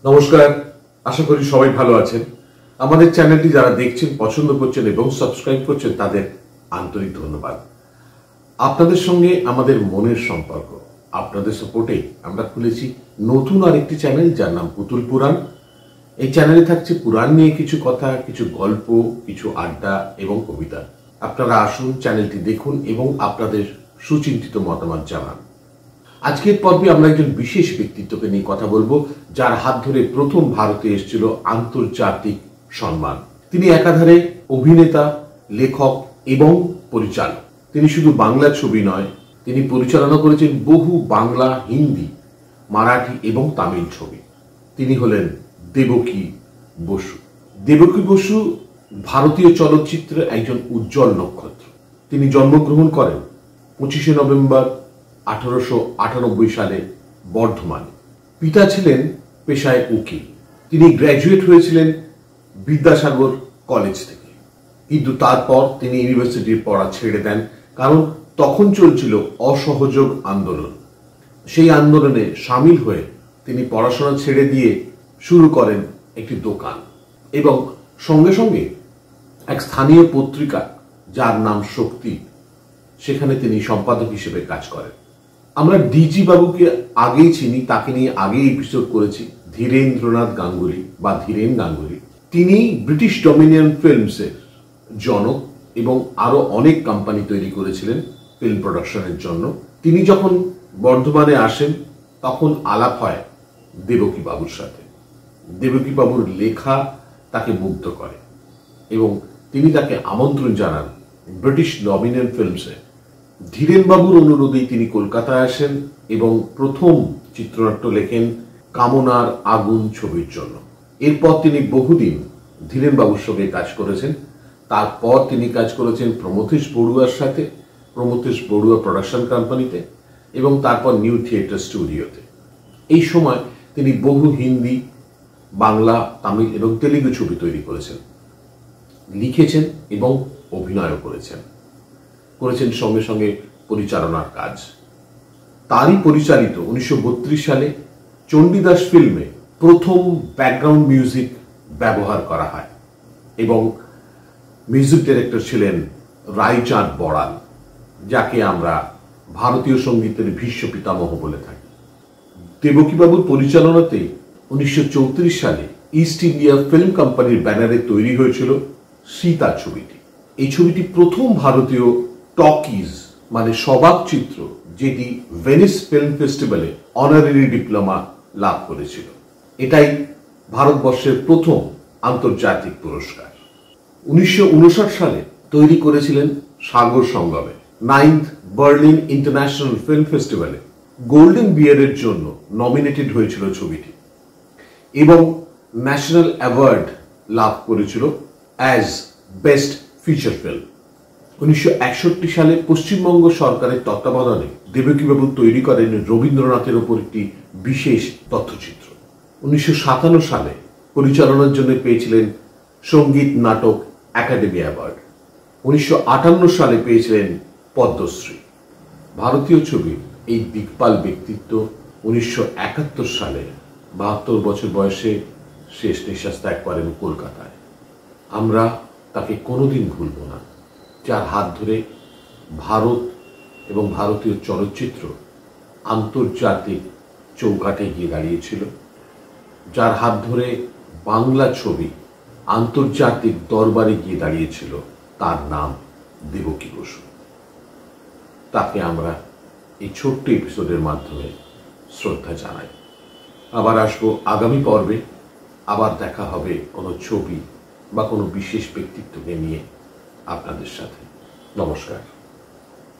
নমস্কার, আশা করি সবাই ভালো আছেন। আমাদের চ্যানেলটি যারা দেখছেন, পছন্দ করছেন এবং সাবস্ক্রাইব করছেন তাদের আন্তরিক ধন্যবাদ। আপনাদের সঙ্গে আমাদের মনের সম্পর্ক, আপনাদের সাপোর্টে আমরা খুলেছি নতুন আরেকটি চ্যানেল যার নাম পুতুল পুরাণ। এই চ্যানেলে থাকছে পুরাণ নিয়ে কিছু কথা, কিছু গল্প, কিছু আড্ডা এবং কবিতা। আপনারা আসুন, চ্যানেলটি দেখুন এবং আপনাদের সুচিন্তিত মতামত জানান। আজকের পর্বে আমরা একজন বিশেষ ব্যক্তিত্বকে নিয়ে কথা বলবো, যার হাত ধরে প্রথম ভারতে এসেছিল আন্তর্জাতিক সম্মান। তিনি একাধারে অভিনেতা, লেখক এবং পরিচালক। তিনি শুধু বাংলা ছবি নয়, তিনি পরিচালনা করেছেন বহু বাংলা, হিন্দি, মারাঠি এবং তামিল ছবি। তিনি হলেন দেবকী বসু। দেবকী বসু ভারতীয় চলচ্চিত্রের একজন উজ্জ্বল নক্ষত্র। তিনি জন্মগ্রহণ করেন 25শে নভেম্বর 1898 সালে বর্ধমানে। পিতা ছিলেন পেশায় উকিল। তিনি গ্র্যাজুয়েট হয়েছিলেন বিদ্যাসাগর কলেজ থেকে, কিন্তু তারপর তিনি ইউনিভার্সিটির পড়া ছেড়ে দেন, কারণ তখন চলছিল অসহযোগ আন্দোলন। সেই আন্দোলনে সামিল হয়ে তিনি পড়াশোনা ছেড়ে দিয়ে শুরু করেন একটি দোকান এবং সঙ্গে সঙ্গে এক স্থানীয় পত্রিকা যার নাম শক্তি, সেখানে তিনি সম্পাদক হিসেবে কাজ করেন। আমরা ডিজি বাবুকে আগেই চিনি, তাকে নিয়ে আগেই এপিসোড করেছি, ধীরেন্দ্রনাথ গাঙ্গুলি বা ধীরেন গাঙ্গুলি। তিনি ব্রিটিশ ডমিনিয়ন ফিল্মসের জনক এবং আরো অনেক কোম্পানি তৈরি করেছিলেন ফিল্ম প্রোডাকশনের জন্য। তিনি যখন বর্ধমানে আসেন তখন আলাপ হয় দেবকী বাবুর সাথে। দেবকী বাবুর লেখা তাকে মুগ্ধ করে এবং তিনি তাকে আমন্ত্রণ জানান ব্রিটিশ ডমিনিয়ন ফিল্মসে। ধীরেন বাবুর অনুরোধেই তিনি কলকাতায় আসেন এবং প্রথম চিত্রনাট্য লেখেন কামনার আগুন ছবির জন্য। এরপর তিনি বহুদিন ধীরেন বাবুর সঙ্গে কাজ করেছেন। তারপর তিনি কাজ করেছেন প্রমথেশ বড়ুয়ার সাথে, প্রমথেশ বড়ুয়া প্রোডাকশন কোম্পানিতে এবং তারপর নিউ থিয়েটার স্টুডিওতে। এই সময় তিনি বহু হিন্দি, বাংলা, তামিল এবং তেলুগু ছবি তৈরি করেছেন, লিখেছেন এবং অভিনয়ও করেছেন সঙ্গে সঙ্গে পরিচালনার কাজ। তারই পরিচালিত 1932 সালে চণ্ডীদাস ফিল্মে প্রথম ব্যাকগ্রাউন্ড মিউজিক ব্যবহার করা হয় এবং মিউজিক ডিরেক্টর ছিলেন রায়চাঁদ বড়াল, যাকে আমরা ভারতীয় সঙ্গীতের ভীষ্ম পিতামহ বলে থাকি। দেবকীবাবুর পরিচালনাতে 1934 সালে ইস্ট ইন্ডিয়া ফিল্ম কোম্পানির ব্যানারে তৈরি হয়েছিল সীতা ছবিটি। এই ছবিটি প্রথম ভারতীয় টকিজ মানে সবাক চিত্র, যেটি ভেনিস ফিল্ম ফেস্টিভ্যালে অনারারি ডিপ্লোমা লাভ করেছিল। এটাই ভারতবর্ষের প্রথম আন্তর্জাতিক পুরস্কার। 1959 সালে তৈরি করেছিলেন সাগর সঙ্গমে। 9th বার্লিন ইন্টারন্যাশনাল ফিল্ম ফেস্টিভ্যালে গোল্ডেন বিয়ারের জন্য নমিনেটেড হয়েছিল ছবিটি এবং ন্যাশনাল অ্যাওয়ার্ড লাভ করেছিল অ্যাজ বেস্ট ফিচার ফিল্ম। 1961 সালে পশ্চিমবঙ্গ সরকারের তত্ত্বাবধানে দেবকীবাবু তৈরি করেন রবীন্দ্রনাথের ওপর একটি বিশেষ তথ্যচিত্র। 1957 সালে পরিচালনার জন্য পেয়েছিলেন সঙ্গীত নাটক একাডেমি অ্যাওয়ার্ড। 1958 সালে পেয়েছিলেন পদ্মশ্রী। ভারতীয় ছবির এই দিকপাল ব্যক্তিত্ব 1971 সালে 72 বছর বয়সে শেষ নিঃশ্বাস ত্যাগ করেন কলকাতায়। আমরা তাকে কোনোদিন ভুলব না, যার হাত ধরে ভারত এবং ভারতীয় চলচ্চিত্র আন্তর্জাতিক চৌকাঠে গিয়ে দাঁড়িয়েছিল, যার হাত ধরে বাংলা ছবি আন্তর্জাতিক দরবারে গিয়ে দাঁড়িয়েছিল। তার নাম দেবকী বসু। তাকে আমরা এই ছোট্ট এপিসোডের মাধ্যমে শ্রদ্ধা জানাই। আবার আসবো আগামী পর্বে, আবার দেখা হবে কোনো ছবি বা কোনো বিশেষ ব্যক্তিত্বকে নিয়ে আপনাদের সাথে। নমস্কার।